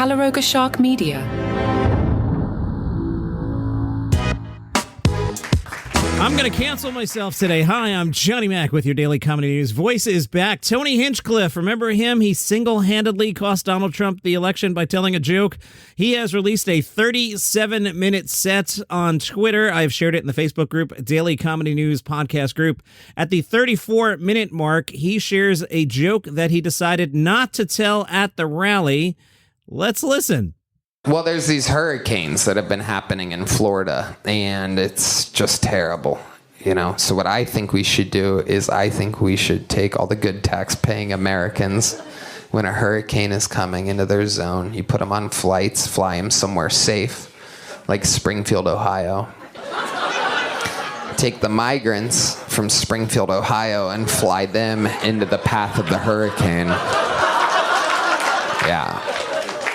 Calaroga Shark Media. I'm going to cancel myself today. Hi, I'm Johnny Mac with your Daily Comedy News. Voice is back. Tony Hinchliffe, remember him? He single-handedly cost Donald Trump the election by telling a joke. He has released a 37-minute set on Twitter. I've shared it in the Facebook group, Daily Comedy News Podcast Group. At the 34-minute mark, he shares a joke that he decided not to tell at the rally. Let's listen. Well, there's these hurricanes that have been happening in Florida, and it's just terrible, you know? So what I think we should do is I think we should take all the good tax-paying Americans when a hurricane is coming into their zone. You put them on flights, fly them somewhere safe, like Springfield, Ohio. Take the migrants from Springfield, Ohio, and fly them into the path of the hurricane. Yeah.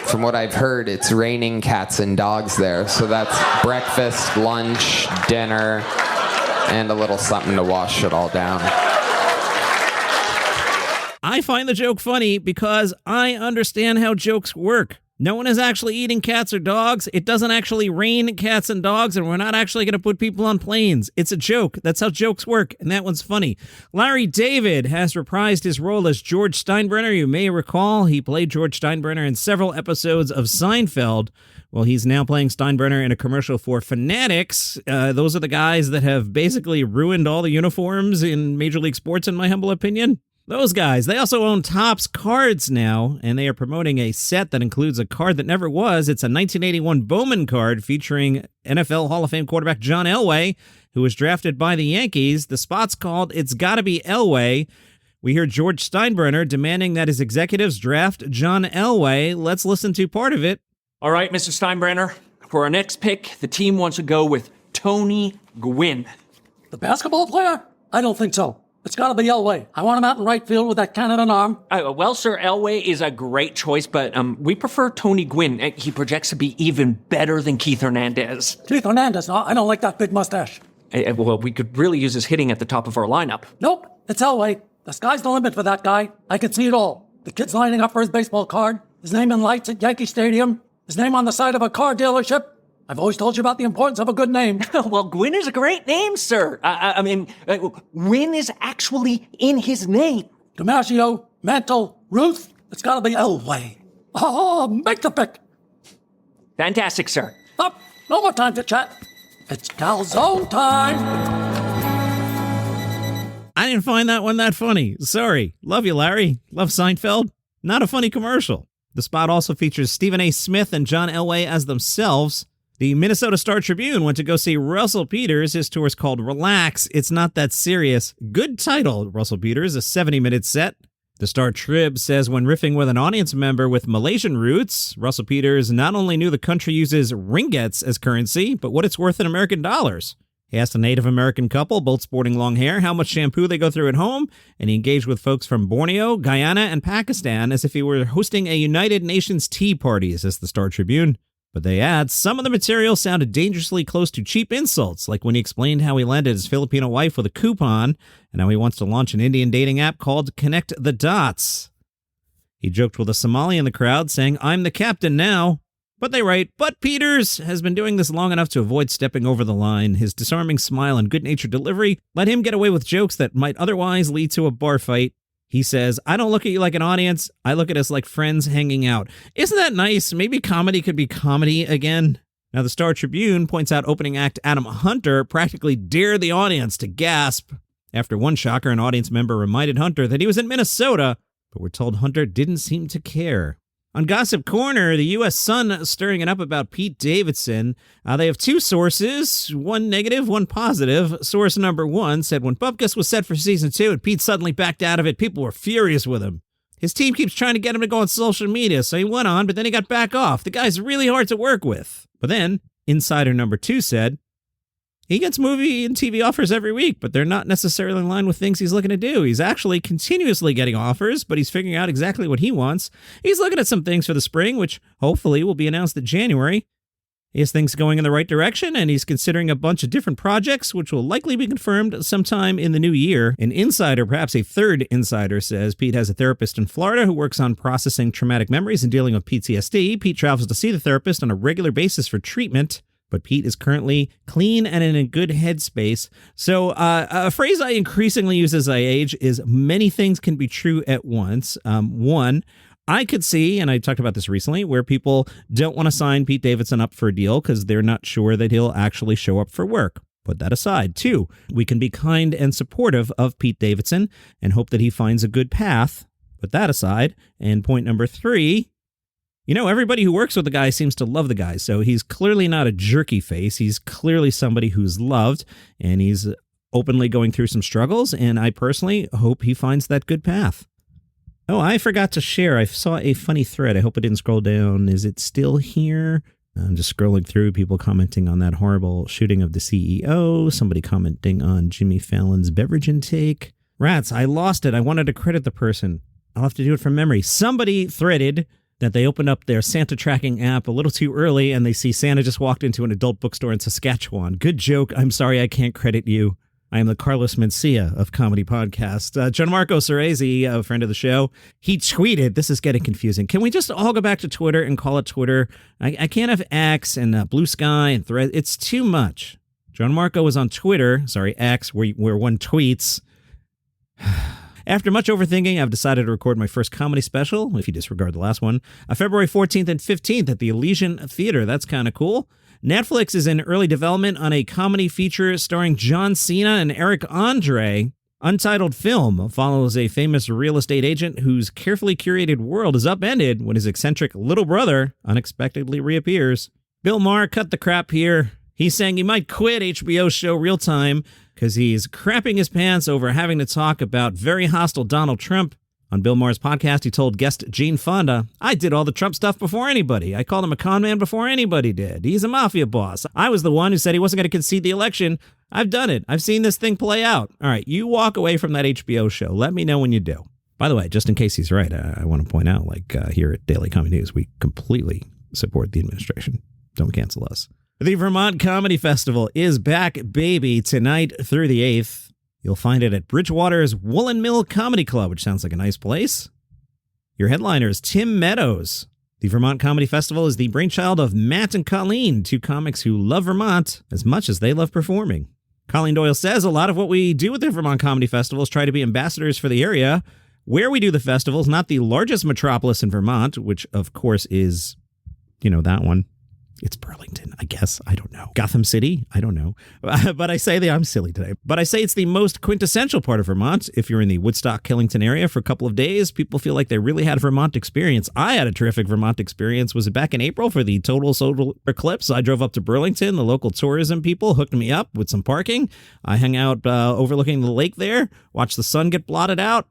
From what I've heard, it's raining cats and dogs there. So that's breakfast, lunch, dinner, and a little something to wash it all down. I find the joke funny because I understand how jokes work. No one is actually eating cats or dogs. It doesn't actually rain cats and dogs, and we're not actually going to put people on planes. It's a joke. That's how jokes work, and that one's funny. Larry David has reprised his role as George Steinbrenner. You may recall he played George Steinbrenner in several episodes of Seinfeld. Well, he's now playing Steinbrenner in a commercial for Fanatics. Those are the guys that have basically ruined all the uniforms in Major League Sports, in my humble opinion. Those guys, they also own Topps cards now, and they are promoting a set that includes a card that never was. It's a 1981 Bowman card featuring NFL Hall of Fame quarterback John Elway, who was drafted by the Yankees. The spot's called It's Gotta Be Elway. We hear George Steinbrenner demanding that his executives draft John Elway. Let's listen to part of it. All right, Mr. Steinbrenner, for our next pick, the team wants to go with Tony Gwynn. The basketball player? I don't think so. It's got to be Elway. I want him out in right field with that cannon arm. Well, sir, Elway is a great choice, but we prefer Tony Gwynn. He projects to be even better than Keith Hernandez. Keith Hernandez? No, I don't like that big mustache. Well, we could really use his hitting at the top of our lineup. Nope, it's Elway. The sky's the limit for that guy. I can see it all. The kid's lining up for his baseball card, his name in lights at Yankee Stadium, his name on the side of a car dealership. I've always told you about the importance of a good name. Well, Gwynn is a great name, sir. I mean, Gwynn is actually in his name. DiMaggio, Mantle, Ruth, it's got to be Elway. Oh, make the pick. Fantastic, sir. Up, no more time to chat. It's calzone time. I didn't find that one that funny. Sorry. Love you, Larry. Love Seinfeld. Not a funny commercial. The spot also features Stephen A. Smith and John Elway as themselves. The Minnesota Star-Tribune went to go see Russell Peters. His tour is called Relax, It's Not That Serious. Good title, Russell Peters, a 70-minute set. The Star-Trib says when riffing with an audience member with Malaysian roots, Russell Peters not only knew the country uses ringgits as currency, but what it's worth in American dollars. He asked a Native American couple, both sporting long hair, how much shampoo they go through at home, and he engaged with folks from Borneo, Guyana, and Pakistan as if he were hosting a United Nations tea party, says the Star-Tribune. But they add, some of the material sounded dangerously close to cheap insults, like when he explained how he landed his Filipino wife with a coupon, and how he wants to launch an Indian dating app called Connect the Dots. He joked with a Somali in the crowd, saying, I'm the captain now. But they write, but Peters has been doing this long enough to avoid stepping over the line. His disarming smile and good-natured delivery let him get away with jokes that might otherwise lead to a bar fight. He says, I don't look at you like an audience. I look at us like friends hanging out. Isn't that nice? Maybe comedy could be comedy again. Now, the Star-Tribune points out opening act Adam Hunter practically dared the audience to gasp. After one shocker, an audience member reminded Hunter that he was in Minnesota, but we're told Hunter didn't seem to care. On Gossip Corner, the U.S. Sun stirring it up about Pete Davidson. They have two sources, one negative, one positive. Source number one said when Bupkis was set for season 2 and Pete suddenly backed out of it, people were furious with him. His team keeps trying to get him to go on social media, so he went on, but then he got back off. The guy's really hard to work with. But then, insider number 2 said, he gets movie and TV offers every week, but they're not necessarily in line with things he's looking to do. He's actually continuously getting offers, but he's figuring out exactly what he wants. He's looking at some things for the spring, which hopefully will be announced in January. He has things going in the right direction, and he's considering a bunch of different projects, which will likely be confirmed sometime in the new year. An insider, perhaps a third insider, says Pete has a therapist in Florida who works on processing traumatic memories and dealing with PTSD. Pete travels to see the therapist on a regular basis for treatment, but Pete is currently clean and in a good headspace. So a phrase I increasingly use as I age is many things can be true at once. One, I could see, and I talked about this recently, where people don't want to sign Pete Davidson up for a deal because they're not sure that he'll actually show up for work. Put that aside. Two, we can be kind and supportive of Pete Davidson and hope that he finds a good path. Put that aside. And point number three, everybody who works with the guy seems to love the guy. So he's clearly not a jerky face. He's clearly somebody who's loved, and he's openly going through some struggles. And I personally hope he finds that good path. Oh, I forgot to share. I saw a funny thread. I hope it didn't scroll down. Is it still here? I'm just scrolling through people commenting on that horrible shooting of the CEO. Somebody commenting on Jimmy Fallon's beverage intake. Rats, I lost it. I wanted to credit the person. I'll have to do it from memory. Somebody threaded that they opened up their Santa tracking app a little too early and they see Santa just walked into an adult bookstore in Saskatchewan. Good joke. I'm sorry I can't credit you. I am the Carlos Mencia of comedy podcasts. Gianmarco Cerezi, a friend of the show, he tweeted, this is getting confusing. Can we just all go back to Twitter and call it Twitter? I can't have X and Blue Sky and Thread. It's too much. Gianmarco was on Twitter, X, where one tweets. After much overthinking, I've decided to record my first comedy special, if you disregard the last one, February 14th and 15th at the Elysian Theater. That's kind of cool. Netflix is in early development on a comedy feature starring John Cena and Eric Andre. Untitled film follows a famous real estate agent whose carefully curated world is upended when his eccentric little brother unexpectedly reappears. Bill Maher cut the crap here. He's saying he might quit HBO show Real Time because he's crapping his pants over having to talk about very hostile Donald Trump. On Bill Maher's podcast, he told guest Jane Fonda, I did all the Trump stuff before anybody. I called him a con man before anybody did. He's a mafia boss. I was the one who said he wasn't going to concede the election. I've done it. I've seen this thing play out. All right, you walk away from that HBO show. Let me know when you do. By the way, just in case he's right, I want to point out, here at Daily Comedy News, we completely support the administration. Don't cancel us. The Vermont Comedy Festival is back, baby, tonight through the 8th. You'll find it at Bridgewater's Woolen Mill Comedy Club, which sounds like a nice place. Your headliner is Tim Meadows. The Vermont Comedy Festival is the brainchild of Matt and Colleen, two comics who love Vermont as much as they love performing. Colleen Doyle says a lot of what we do with the Vermont Comedy Festival is try to be ambassadors for the area. Where we do the festival is not the largest metropolis in Vermont, which of course is, that one. It's Burlington, I guess. I don't know. Gotham City? I don't know. But I say I'm silly today. But I say it's the most quintessential part of Vermont. If you're in the Woodstock-Killington area for a couple of days, people feel like they really had a Vermont experience. I had a terrific Vermont experience. Was it back in April for the total solar eclipse? I drove up to Burlington. The local tourism people hooked me up with some parking. I hung out overlooking the lake there, watched the sun get blotted out.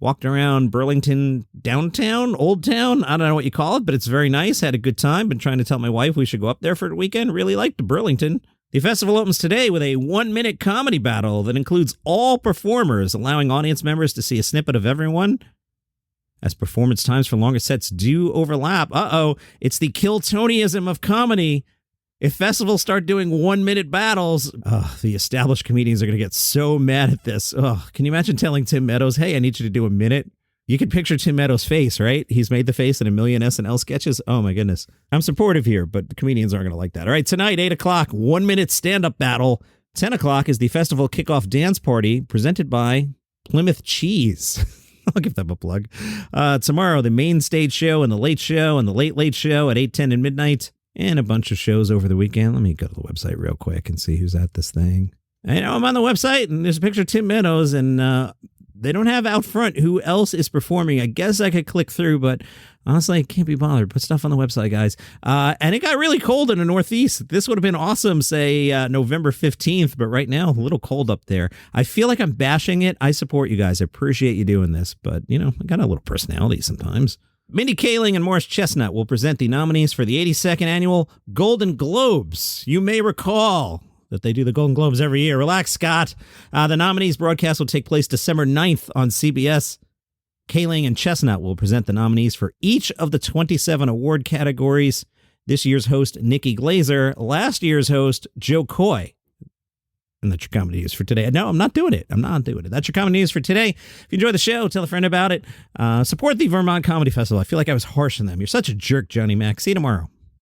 Walked around Burlington downtown, Old Town. I don't know what you call it, but it's very nice. Had a good time. Been trying to tell my wife we should go up there for the weekend. Really liked Burlington. The festival opens today with a 1-minute comedy battle that includes all performers, allowing audience members to see a snippet of everyone. As performance times for longer sets do overlap. It's the kill Tonyism of comedy. If festivals start doing 1-minute battles, the established comedians are going to get so mad at this. Can you imagine telling Tim Meadows, hey, I need you to do a minute? You can picture Tim Meadows' face, right? He's made the face in a million SNL sketches. Oh, my goodness. I'm supportive here, but the comedians aren't going to like that. All right, tonight, 8 o'clock, 1-minute stand-up battle. 10 o'clock is the festival kickoff dance party presented by Plymouth Cheese. I'll give them a plug. Tomorrow, the main stage show and the late show and the late show at 8, 10, and midnight. And a bunch of shows over the weekend. Let me go to the website real quick and see who's at this thing. I'm on the website, and there's a picture of Tim Meadows, and they don't have out front who else is performing. I guess I could click through, but honestly, I can't be bothered. Put stuff on the website, guys. And it got really cold in the Northeast. This would have been awesome, say, November 15th, but right now, a little cold up there. I feel like I'm bashing it. I support you guys. I appreciate you doing this, but, I got a little personality sometimes. Mindy Kaling and Morris Chestnut will present the nominees for the 82nd annual Golden Globes. You may recall that they do the Golden Globes every year. Relax, Scott. The nominees broadcast will take place December 9th on CBS. Kaling and Chestnut will present the nominees for each of the 27 award categories. this year's host, Nikki Glazer, last year's host, Joe Coy. And that's your comedy news for today. No, I'm not doing it. That's your comedy news for today. If you enjoy the show, tell a friend about it. Support the Vermont Comedy Festival. I feel like I was harsh on them. You're such a jerk, Johnny Mac. See you tomorrow.